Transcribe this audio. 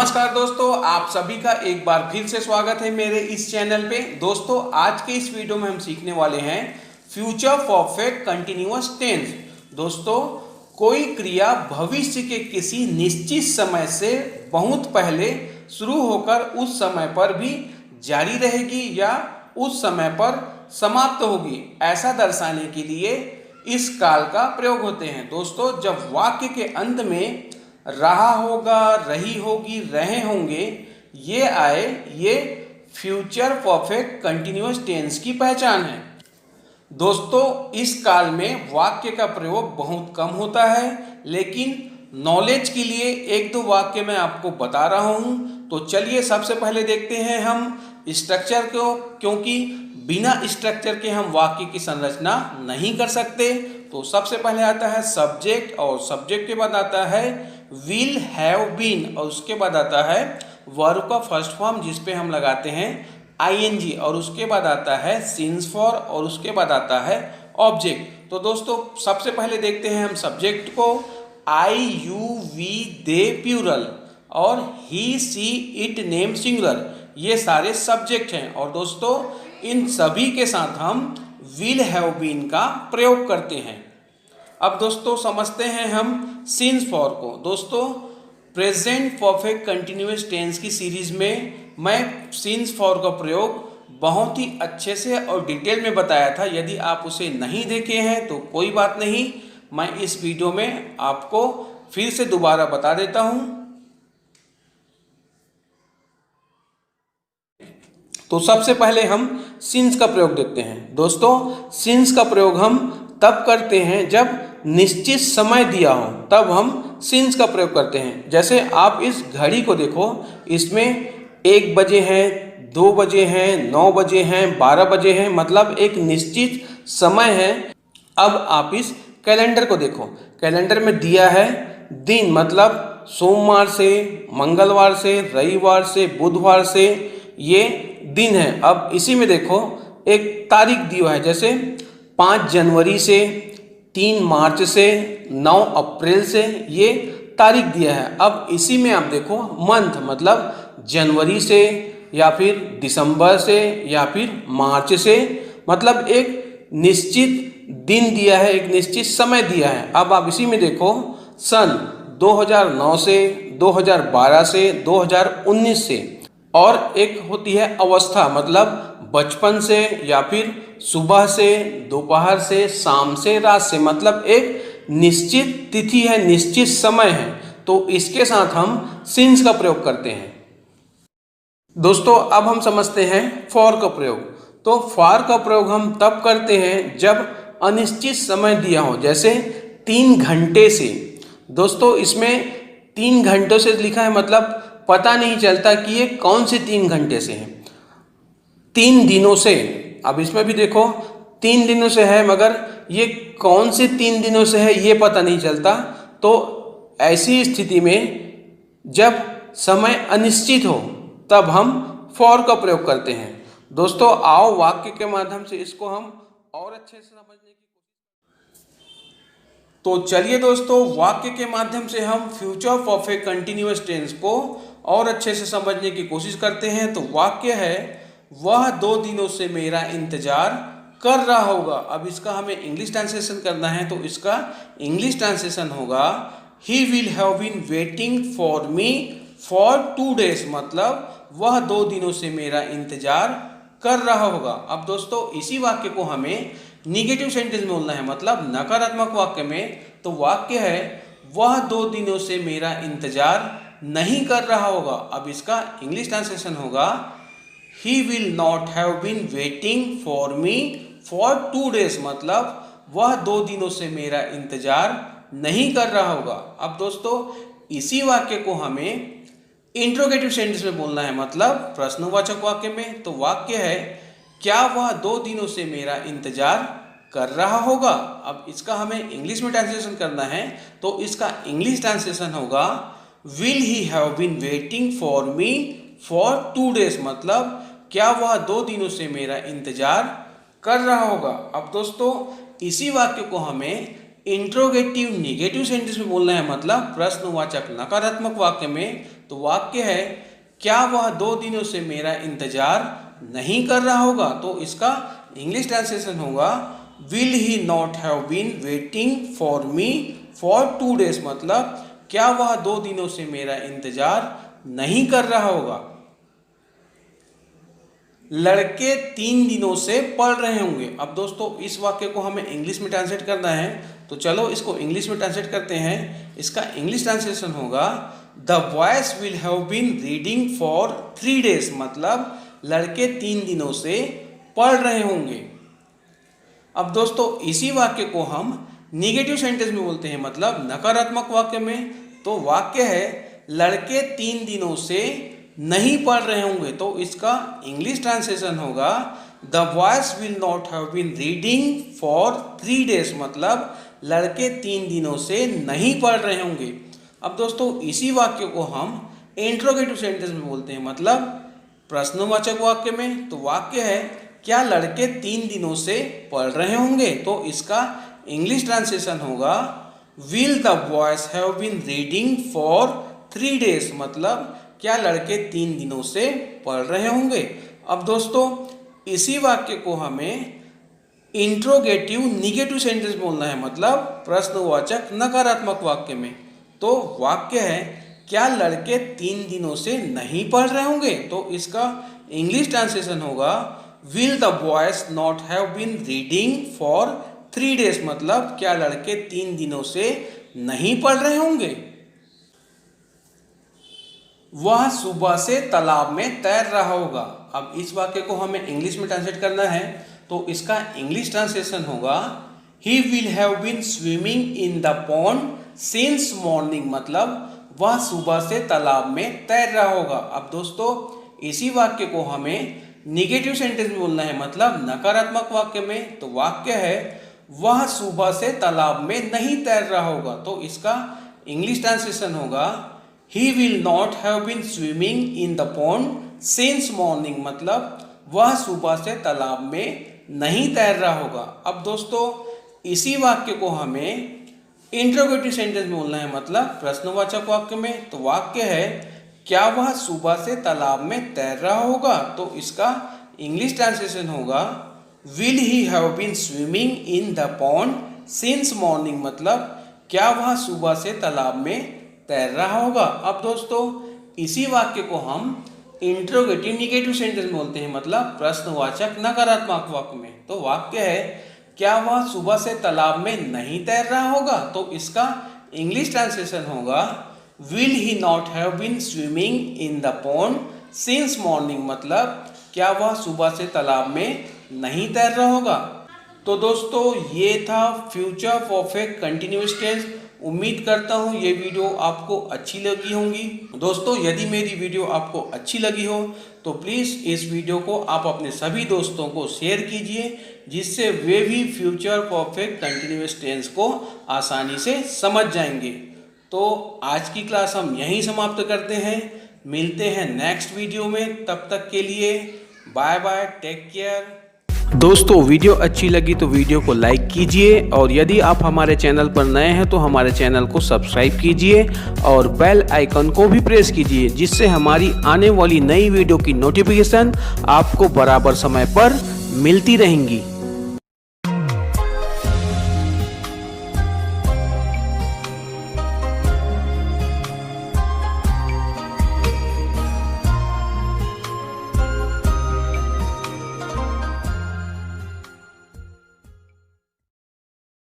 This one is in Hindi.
नमस्कार दोस्तों, आप सभी का एक बार फिर से स्वागत है मेरे इस चैनल पे। दोस्तों, आज के इस वीडियो में हम सीखने वाले हैं फ्यूचर परफेक्ट कंटिन्यूअस टेंस। दोस्तों, कोई क्रिया भविष्य के किसी निश्चित समय से बहुत पहले शुरू होकर उस समय पर भी जारी रहेगी या उस समय पर समाप्त होगी, ऐसा दर्शाने के लिए इस काल का प्रयोग होते हैं। दोस्तों, जब वाक्य के अंत में रहा होगा, रही होगी, रहे होंगे ये आए, ये फ्यूचर परफेक्ट कंटिन्यूअस टेंस की पहचान है। दोस्तों, इस काल में वाक्य का प्रयोग बहुत कम होता है, लेकिन नॉलेज के लिए एक दो वाक्य मैं आपको बता रहा हूं। तो चलिए सबसे पहले देखते हैं हम स्ट्रक्चर को, क्योंकि बिना स्ट्रक्चर के हम वाक्य की संरचना नहीं कर सकते। तो सबसे पहले आता है सब्जेक्ट, और सब्जेक्ट के बाद आता है विल हैव बीन, और उसके बाद आता है वर्ब का फर्स्ट फॉर्म जिसपे हम लगाते हैं आईएनजी, और उसके बाद आता है सिंस फॉर, और उसके बाद आता है ऑब्जेक्ट। तो दोस्तों, सबसे पहले देखते हैं हम सब्जेक्ट को। आई, यू, वी, दे प्लूरल, और ही, सी, इट, नेम सिंगुलर, ये सारे सब्जेक्ट हैं। और दोस्तों, इन सभी के साथ हम विल हैव बीन का प्रयोग करते हैं। अब दोस्तों समझते हैं हम सिंस फॉर को। दोस्तों, प्रेजेंट परफेक्ट कंटिन्यूअस टेंस की सीरीज में मैं सिंस फॉर का प्रयोग बहुत ही अच्छे से और डिटेल में बताया था। यदि आप उसे नहीं देखे हैं तो कोई बात नहीं, मैं इस वीडियो में आपको फिर से दोबारा बता देता हूं। तो सबसे पहले हम सिंस का प्रयोग देखते हैं। दोस्तों, सिंस का प्रयोग हम तब करते हैं जब निश्चित समय दिया हो, तब हम सिंस का प्रयोग करते हैं। जैसे आप इस घड़ी को देखो, इसमें 1 बजे हैं, 2 बजे हैं, 9 बजे हैं, 12 बजे हैं, मतलब एक निश्चित समय है। अब आप इस कैलेंडर को देखो, कैलेंडर में दिया है दिन, मतलब सोमवार से, मंगलवार से, रविवार से, बुधवार से, ये दिन है। अब इसी में देखो एक तारीख दिया है, जैसे 5 जनवरी से, 3 मार्च से, 9 अप्रैल से, ये तारीख दिया है। अब इसी में आप देखो मंथ, मतलब जनवरी से या फिर दिसंबर से या फिर मार्च से, मतलब एक निश्चित दिन दिया है, एक निश्चित समय दिया है। अब आप इसी में देखो सन 2009 से, 2012 से, 2019 से, और एक होती है अवस्था, मतलब बचपन से या फिर सुबह से, दोपहर से, शाम से, रात से, मतलब एक निश्चित तिथि है, निश्चित समय है। तो इसके साथ हम सिंस का प्रयोग करते हैं। दोस्तों, अब हम समझते हैं फॉर का प्रयोग। तो फॉर का प्रयोग हम तब करते हैं जब अनिश्चित समय दिया हो, जैसे 3 घंटे से। दोस्तों, इसमें 3 घंटों से लिखा है, मतलब पता नहीं चलता कि ये कौन से 3 घंटे से हैं। 3 दिनों से, अब इसमें भी देखो 3 दिनों से है, मगर ये कौन से 3 दिनों से है ये पता नहीं चलता। तो ऐसी स्थिति में जब समय अनिश्चित हो तब हम फॉर का प्रयोग करते हैं। दोस्तों, आओ वाक्य के माध्यम से इसको हम और अच्छे से समझने की। तो चलिए दोस्तों, वाक्य के माध्यम से हम फ्यूचर परफेक्ट कंटिन्यूअस टेंस को और अच्छे से समझने की कोशिश करते हैं। तो वाक्य है, वह 2 दिनों से मेरा इंतजार कर रहा होगा। अब इसका हमें इंग्लिश ट्रांसलेशन करना है, तो इसका इंग्लिश ट्रांसलेशन होगा he will have been waiting for me for 2 days, मतलब वह 2 दिनों से मेरा इंतजार कर रहा होगा। अब दोस्तों, इसी वाक्य को हमें निगेटिव सेंटेंस में बोलना है, मतलब नकारात्मक वाक्य में। तो वाक्य है, वह 2 दिनों से मेरा इंतजार नहीं कर रहा होगा। अब इसका इंग्लिश ट्रांसलेशन होगा he will not have been waiting for me for 2 days, मतलब वह 2 दिनों से मेरा इंतजार नहीं कर रहा होगा। अब दोस्तों, इसी वाक्य को हमें इंट्रोगेटिव सेंटेंस में बोलना है, मतलब प्रश्नवाचक वाक्य में। तो वाक्य है, क्या वह 2 दिनों से मेरा इंतजार कर रहा होगा। अब इसका हमें इंग्लिश में ट्रांसलेशन करना है, तो इसका इंग्लिश ट्रांसलेशन होगा will he have been waiting for me for 2 days, मतलब क्या वह 2 दिनों से मेरा इंतजार कर रहा होगा। अब दोस्तों, इसी वाक्य को हमें इंट्रोगेटिव निगेटिव सेंटेंस में बोलना है, मतलब प्रश्नवाचक नकारात्मक वाक्य में। तो वाक्य है क्या वह 2 दिनों से मेरा इंतजार नहीं कर रहा होगा, तो इसका इंग्लिश ट्रांसलेशन होगा will he not have been waiting for me for 2 days, मतलब क्या वह 2 दिनों से मेरा इंतजार नहीं कर रहा होगा। लड़के 3 दिनों से पढ़ रहे होंगे। अब दोस्तों इस वाक्य को हमें इंग्लिश में ट्रांसलेट करना है, तो चलो इसको इंग्लिश में ट्रांसलेट करते हैं। इसका इंग्लिश ट्रांसलेशन होगा the boys will have been reading for 3 days, मतलब लड़के 3 दिनों से पढ़ रहे होंगे। अब दोस्तों इसी वाक्य को हम निगेटिव सेंटेंस में बोलते हैं, मतलब नकारात्मक वाक्य में। तो वाक्य है लड़के 3 दिनों से नहीं पढ़ रहे होंगे, तो इसका इंग्लिश ट्रांसलेशन होगा the boys will not have been reading for 3 days, मतलब लड़के 3 दिनों से नहीं पढ़ रहे होंगे। अब दोस्तों इसी वाक्य को हम इंट्रोगेटिव सेंटेंस में बोलते हैं, मतलब प्रश्नवाचक वाक्य में। तो वाक्य है क्या लड़के 3 दिनों से पढ़ रहे होंगे, तो इसका इंग्लिश ट्रांसलेशन होगा will the boys have been reading for 3 days, मतलब क्या लड़के 3 दिनों से पढ़ रहे होंगे। अब दोस्तों इसी वाक्य को हमें इंट्रोगेटिव निगेटिव सेंटेंस बोलना है, मतलब प्रश्नवाचक नकारात्मक वाक्य में। तो वाक्य है क्या लड़के 3 दिनों से नहीं पढ़ रहे होंगे, तो इसका इंग्लिश ट्रांसलेशन होगा will the boys not have been reading for 3 days, मतलब क्या लड़के 3 दिनों से नहीं पढ़ रहे होंगे। वह सुबह से तालाब में तैर रहा होगा। अब इस वाक्य को हमें इंग्लिश में ट्रांसलेट करना है, तो इसका इंग्लिश ट्रांसलेशन होगा he will have been swimming in the pond since morning, मतलब वह सुबह से तालाब में तैर रहा होगा। अब दोस्तों इसी वाक्य को हमें निगेटिव सेंटेंस में बोलना है, मतलब नकारात्मक वाक्य में। तो वाक्य है वह सुबह से तालाब में नहीं तैर रहा होगा, तो इसका इंग्लिश ट्रांसलेशन होगा he will not have been swimming in the pond since morning, मतलब वह सुबह से तालाब में नहीं तैर रहा होगा। अब दोस्तों इसी वाक्य को हमें इंट्रोगेटिव सेंटेंस में बोलना है, मतलब प्रश्नवाचक वाक्य में। तो वाक्य है क्या वह सुबह से तालाब में तैर रहा होगा, तो इसका इंग्लिश ट्रांसलेशन होगा will he have been swimming in the pond since morning, मतलब क्या वह सुबह से तालाब में तैर रहा होगा। अब दोस्तों इसी वाक्य को हम इंट्रोगेटिव निगेटिव सेंटेंस बोलते हैं, मतलब प्रश्नवाचक नकारात्मक वाक्य में। तो वाक्य है क्या वह सुबह से तालाब में नहीं तैर रहा होगा, तो इसका इंग्लिश ट्रांसलेशन होगा will he not have been swimming in the pond since morning, मतलब क्या वह सुबह से तालाब में नहीं तैर रहा होगा। तो दोस्तों ये था फ्यूचर परफेक्ट कंटिन्यूअस टेंस। उम्मीद करता हूँ ये वीडियो आपको अच्छी लगी होंगी। दोस्तों यदि मेरी वीडियो आपको अच्छी लगी हो तो प्लीज़ इस वीडियो को आप अपने सभी दोस्तों को शेयर कीजिए, जिससे वे भी फ्यूचर परफेक्ट कंटिन्यूअस टेंस को आसानी से समझ जाएंगे। तो आज की क्लास हम यहीं समाप्त करते हैं, मिलते हैं नेक्स्ट वीडियो में। तब तक के लिए बाय बाय, टेक केयर। दोस्तों वीडियो अच्छी लगी तो वीडियो को लाइक कीजिए, और यदि आप हमारे चैनल पर नए हैं तो हमारे चैनल को सब्सक्राइब कीजिए और बेल आइकन को भी प्रेस कीजिए, जिससे हमारी आने वाली नई वीडियो की नोटिफिकेशन आपको बराबर समय पर मिलती रहेंगी।